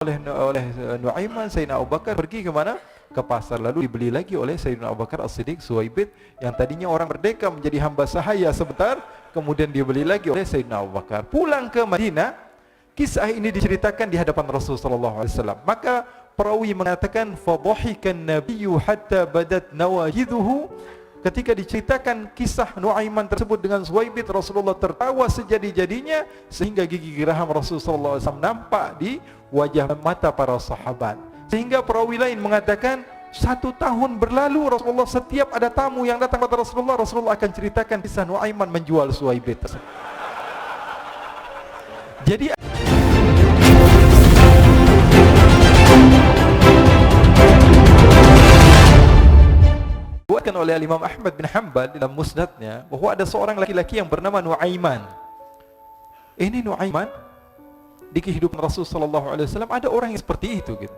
oleh Nuaiman, Sayyidina Abu Bakar pergi ke mana? Ke pasar, lalu dibeli lagi oleh Sayyidina Abu Bakar As-Siddiq Suwaibit yang tadinya orang merdeka menjadi hamba sahaya sebentar, kemudian dibeli lagi oleh Sayyidina Abu Bakar. Pulang ke Madinah, kisah ini diceritakan di hadapan Rasul sallallahu alaihi wasallam. Maka perawi mengatakan fadhahikan nabiyyu hatta badat nawajiduhu. Ketika diceritakan kisah Nuaiman tersebut dengan Suwaibit, Rasulullah tertawa sejadi-jadinya sehingga gigi geraham Rasul sallallahu alaihi wasallam nampak di wajah mata para sahabat. Sehingga perawi lain mengatakan 1 tahun berlalu Rasulullah setiap ada tamu yang datang kepada Rasulullah, Rasulullah akan ceritakan kisah Nuaiman menjual Suwaibit. Jadi dibuatkan oleh Imam Ahmad bin Hanbal dalam musnadnya bahwa ada seorang laki-laki yang bernama Nuaiman. Ini Nuaiman di kehidupan Rasul sallallahu alaihi wasallam ada orang yang seperti itu gitu.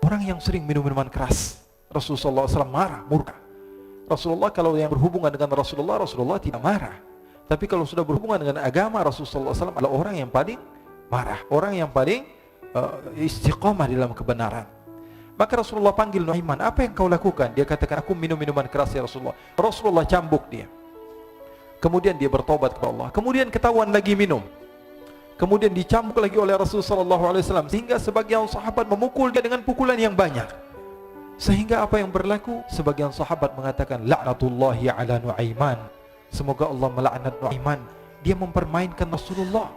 Orang yang sering minum minuman keras. Rasul sallallahu alaihi wasallam marah, murka. Rasulullah kalau yang berhubungan dengan Rasulullah tidak marah. Tapi kalau sudah berhubungan dengan agama, Rasul sallallahu alaihi wasallam adalah orang yang paling marah, orang yang paling istiqamah dalam kebenaran. Maka Rasulullah panggil Nuaiman, apa yang kau lakukan? Dia katakan, aku minum minuman keras ya Rasulullah. Rasulullah cambuk dia. Kemudian dia bertobat kepada Allah. Kemudian ketahuan lagi minum. Kemudian dicambuk lagi oleh Rasul sallallahu alaihi wasallam sehingga sebagian sahabat memukul dia dengan pukulan yang banyak. Sehingga apa yang berlaku? Sebagian sahabat mengatakan laknatullahi ala Nuaiman. Semoga Allah melaknat Nuaiman. Dia mempermainkan Rasulullah.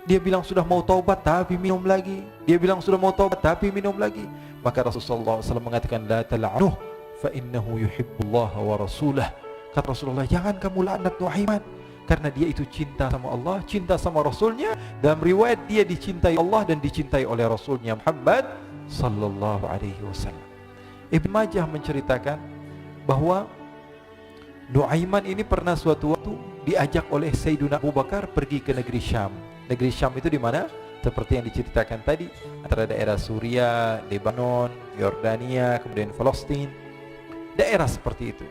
Dia bilang sudah mau taubat tapi minum lagi. Dia bilang sudah mau taubat tapi minum lagi. Maka Rasulullah SAW mengatakan la tal'anuh fa innahu yuhibbullaha wa rasulah. Kata Rasulullah, jangan kamu laknat Nuaiman karena dia itu cinta sama Allah, cinta sama Rasulnya. Dalam riwayat dia dicintai Allah dan dicintai oleh Rasulnya Muhammad sallallahu alaihi wasallam. Ibn Majah menceritakan bahwa Nuaiman ini pernah suatu waktu diajak oleh Sayyidina Abu Bakar pergi ke negeri Syam. Negeri Syam itu di mana? Seperti yang diceritakan tadi, antara daerah Suria, Lebanon, Yordania, kemudian Palestina. Daerah seperti itu.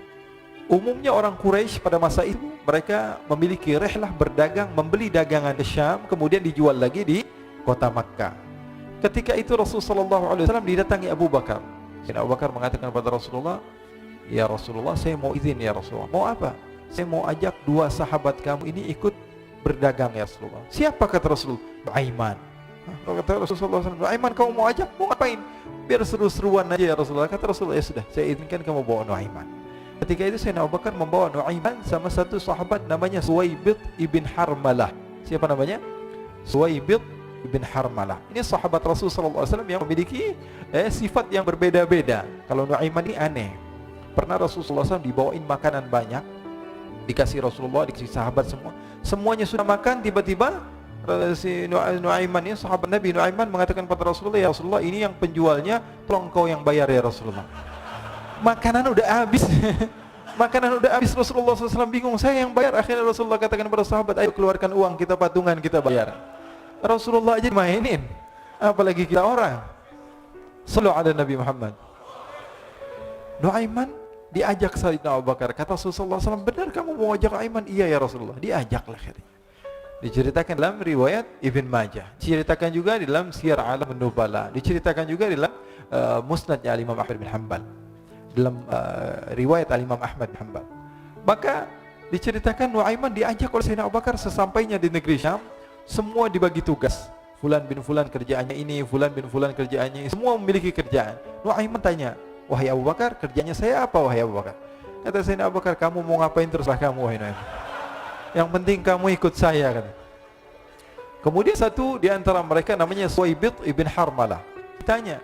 Umumnya orang Quraisy pada masa itu mereka memiliki rihlah berdagang, membeli dagangan di Syam, kemudian dijual lagi di kota Makkah. Ketika itu Rasulullah SAW didatangi Abu Bakar. Abu Bakar mengatakan kepada Rasulullah, ya Rasulullah, saya mau izin ya Rasulullah. Mau apa? Saya mau ajak 2 sahabat kamu ini ikut berdagang ya Rasulullah. Siapa kata Rasulullah? Nuaiman. Kata Rasulullah SAW, Nuaiman kamu mau ajak? Mau ngapain? Biar seru-seruan aja ya Rasulullah. Kata Rasulullah, ya sudah, saya izinkan kamu bawa Nuaiman. Ketika itu Sayyidina Abu Bakar membawa Nuaiman sama satu sahabat namanya Suwaibit ibn Harmalah. Siapa namanya? Suwaibit ibn Harmalah. Ini sahabat Rasulullah SAW yang memiliki sifat yang berbeda-beda. Kalau Nuaiman ini aneh. Pernah Rasulullah SAW dibawain makanan banyak, dikasih Rasulullah, dikasih sahabat semua. Semuanya sudah makan, tiba-tiba si Nuaiman ini, sahabat Nabi Nuaiman mengatakan kepada Rasulullah, ya Rasulullah, ini yang penjualnya, tolong kau yang bayar ya Rasulullah. Makanan udah habis. Makanan udah habis, Rasulullah SAW bingung, saya yang bayar. Akhirnya Rasulullah katakan kepada sahabat, ayo keluarkan uang, kita patungan, kita bayar. Rasulullah aja dimainin, apalagi kita orang. Sallu ala Nabi Muhammad. Nuaiman diajak Sayyidina Abu Bakar. Kata Rasulullah SAW, benar kamu mau ajak Nuaiman? Iya ya Rasulullah. Diajaklah. Diceritakan dalam riwayat Ibn Majah, diceritakan juga di dalam Siyar A'lam An-Nubala, diceritakan juga di dalam musnadnya Imam Ahmad bin Hanbal, dalam riwayat Imam Ahmad bin Hanbal. Maka diceritakan Nuaiman diajak oleh Sayyidina Abu Bakar. Sesampainya di negeri Syam, semua dibagi tugas. Fulan bin Fulan kerjaannya ini, Fulan bin Fulan kerjaannya ini. Semua memiliki kerjaan. Nuaiman tanya, wahai Abu Bakar, kerjanya saya apa wahai Abu Bakar? Kata Sayyidina Abu Bakar, kamu mau ngapain terserah kamu wahai Nuaiman. Yang penting kamu ikut saya kan. Kemudian satu di antara mereka namanya Suwaibit ibn Harmalah. Ditanya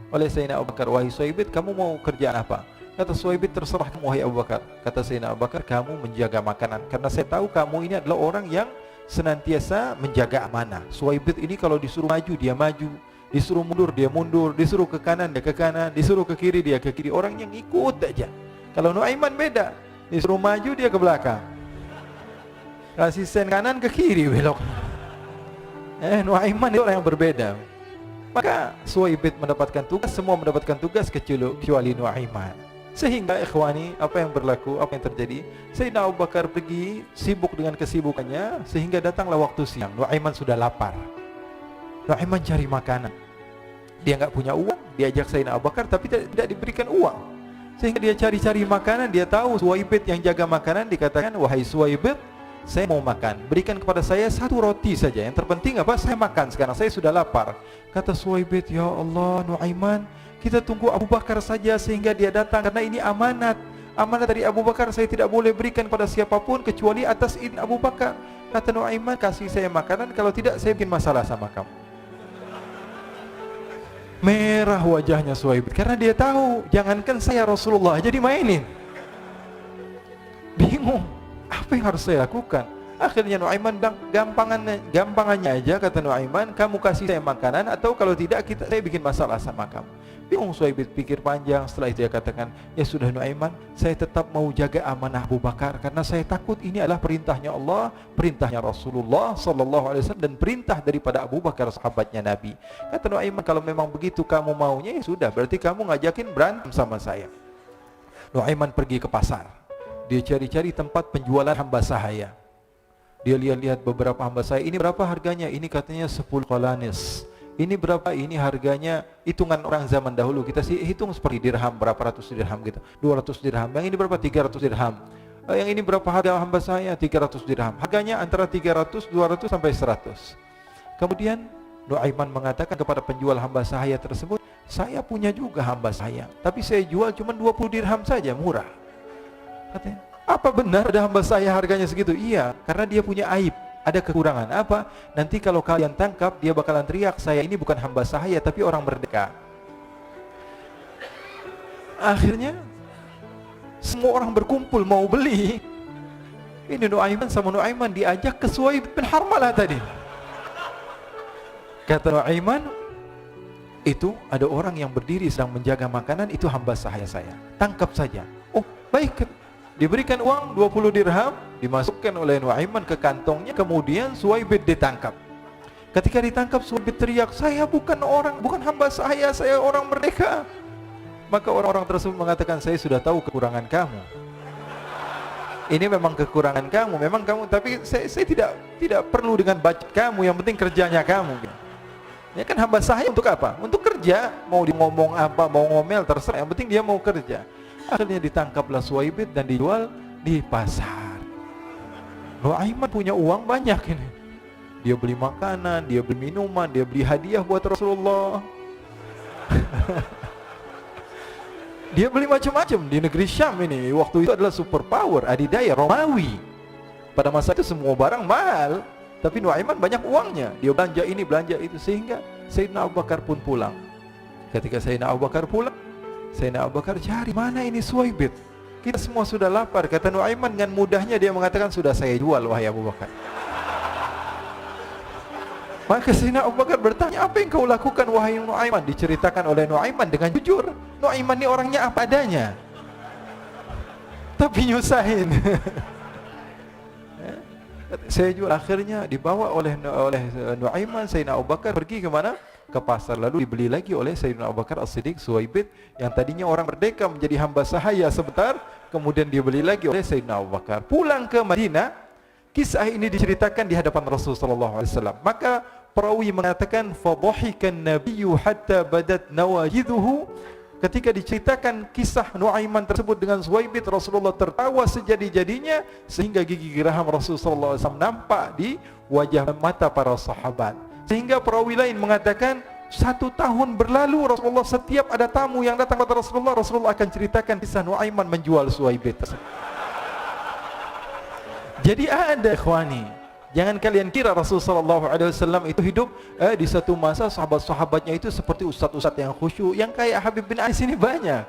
oleh Sayyidina Abu Bakar, wahai Suwaibit, kamu mau kerjaan apa? Kata Suwaibit, terserah kamu wahai Abu Bakar. Kata Sayyidina Abu Bakar, kamu menjaga makanan, karena saya tahu kamu ini adalah orang yang senantiasa menjaga amanah. Suwaibit ini kalau disuruh maju dia maju, disuruh mundur dia mundur, disuruh ke kanan dia ke kanan, disuruh ke kiri dia ke kiri. Orang yang ikut aja. Kalau Nuaiman beda, disuruh maju dia ke belakang, kasih sen kanan ke kiri belok. Nuaiman itu orang yang berbeda. Maka Suwaibit mendapatkan tugas, semua mendapatkan tugas kecuali Nuaiman. Sehingga ikhwani, apa yang berlaku, apa yang terjadi? Sayyidina Abu Bakar pergi sibuk dengan kesibukannya, sehingga datanglah waktu siang. Nuaiman sudah lapar. Nuaiman cari makanan. Dia nggak punya uang, diajak Sayyidina Abu Bakar tapi tidak diberikan uang. Sehingga dia cari-cari makanan, dia tahu Suwaibit yang jaga makanan, dikatakan, wahai Suwaibit, saya mau makan, berikan kepada saya 1 roti saja. Yang terpenting apa? Saya makan sekarang, saya sudah lapar. Kata Suwaibit, ya Allah Nuaiman, kita tunggu Abu Bakar saja sehingga dia datang, karena ini amanat. Amanat dari Abu Bakar, saya tidak boleh berikan pada siapapun kecuali atas izin Abu Bakar. Kata Nuaiman, kasih saya makanan, kalau tidak saya bikin masalah sama kamu. Merah wajahnya Suwaibit karena dia tahu, jangankan saya Rasulullah aja dimainin. Bingung, apa yang harus saya lakukan? Akhirnya Nuaiman bilang, gampangannya aja, kata Nuaiman, kamu kasih saya makanan, atau kalau tidak saya bikin masalah sama kamu. Bingung Suwaibit, pikir panjang. Setelah itu dia katakan, ya sudah Nuaiman, saya tetap mau jaga amanah Abu Bakar karena saya takut ini adalah perintahnya Allah, perintahnya Rasulullah sallallahu alaihi wasallam, dan perintah daripada Abu Bakar sahabatnya Nabi. Kata Nuaiman, kalau memang begitu kamu maunya, ya sudah, berarti kamu ngajakin berantem sama saya. Nuaiman pergi ke pasar. Dia cari-cari tempat penjualan hamba sahaya. Dia lihat-lihat beberapa hamba sahaya, ini berapa harganya? Ini katanya 10 qalanis. Ini berapa? Ini harganya, hitungan orang zaman dahulu, kita sih hitung seperti dirham, berapa ratus dirham gitu, 200 dirham. Yang ini berapa? 300 dirham. Yang ini berapa harga hamba saya? 300 dirham. Harganya antara 300, 200 sampai 100. Kemudian Nuaiman mengatakan kepada penjual hamba sahaya tersebut, saya punya juga hamba saya, tapi saya jual cuma 20 dirham saja, murah. Katanya, apa benar ada hamba saya harganya segitu? Iya, karena dia punya aib, ada kekurangan. Apa? Nanti kalau kalian tangkap, dia bakalan teriak, saya ini bukan hamba sahaya tapi orang merdeka. Akhirnya semua orang berkumpul mau beli. Ini Nuaiman sama Nuaiman diajak ke Suwaibit bin Harmalah tadi. Kata Nuaiman, itu ada orang yang berdiri sedang menjaga makanan, itu hamba sahaya saya, tangkap saja. Oh baik. Diberikan uang 20 dirham, dimasukkan oleh Nuaiman ke kantongnya, kemudian Suwaibit ditangkap. Ketika ditangkap, Suwaibit teriak, saya bukan hamba saya orang merdeka. Maka orang-orang tersebut mengatakan, saya sudah tahu kekurangan kamu. Ini memang kekurangan kamu, memang kamu, tapi saya tidak perlu dengan budget kamu, yang penting kerjanya kamu. Ya kan hamba saya untuk apa? Untuk kerja, mau di ngomong apa, mau ngomel terserah, yang penting dia mau kerja. Akhirnya ditangkaplah Suwaibit dan dijual di pasar. Nuaiman punya uang banyak ini. Dia beli makanan, dia beli minuman, dia beli hadiah buat Rasulullah. Dia beli macam-macam di negeri Syam ini. Waktu itu adalah superpower, adidaya Romawi. Pada masa itu semua barang mahal, tapi Nuaiman banyak uangnya. Dia belanja ini, belanja itu, sehingga Sayyidina Abu Bakar pun pulang. Ketika Sayyidina Abu Bakar pulang, Sayyidina Abu Bakar cari, mana ini Suwaibit? Kita semua sudah lapar. Kata Nuaiman dengan mudahnya dia mengatakan, sudah saya jual wahai Abu Bakar. Maka Sayyidina Abu Bakar bertanya, apa yang kau lakukan wahai Nuaiman? Diceritakan oleh Nuaiman dengan jujur. Nuaiman ini orangnya apa adanya, tapi nyusahin. Saya jual. Akhirnya dibawa oleh Nuaiman, Sayyidina Abu Bakar pergi ke mana? Ke pasar, lalu dibeli lagi oleh Sayyidina Abu Bakar As-Siddiq. Suwaibit yang tadinya orang merdeka menjadi hamba sahaya sebentar, kemudian dibeli lagi oleh Sayyidina Abu Bakar. Pulang ke Madinah, kisah ini diceritakan di hadapan Rasulullah sallallahu alaihi wasallam. Maka perawi mengatakan, fadhahikan nabiyyu hatta badat nawajiduhu. Ketika diceritakan kisah Nuaiman tersebut dengan Suwaibit, Rasulullah tertawa sejadi-jadinya sehingga gigi geraham Rasulullah sallallahu alaihi wasallam nampak di wajah mata para sahabat. Sehingga perawi lain mengatakan, 1 tahun berlalu Rasulullah, setiap ada tamu yang datang kepada Rasulullah, Rasulullah akan ceritakan kisah Nuaiman menjual Suwaibit. Jadi ada ikhwani, jangan kalian kira Rasulullah SAW itu hidup di satu masa sahabat-sahabatnya itu seperti ustadz-ustadz yang khusyuk, yang kayak Habib bin Ais ini banyak.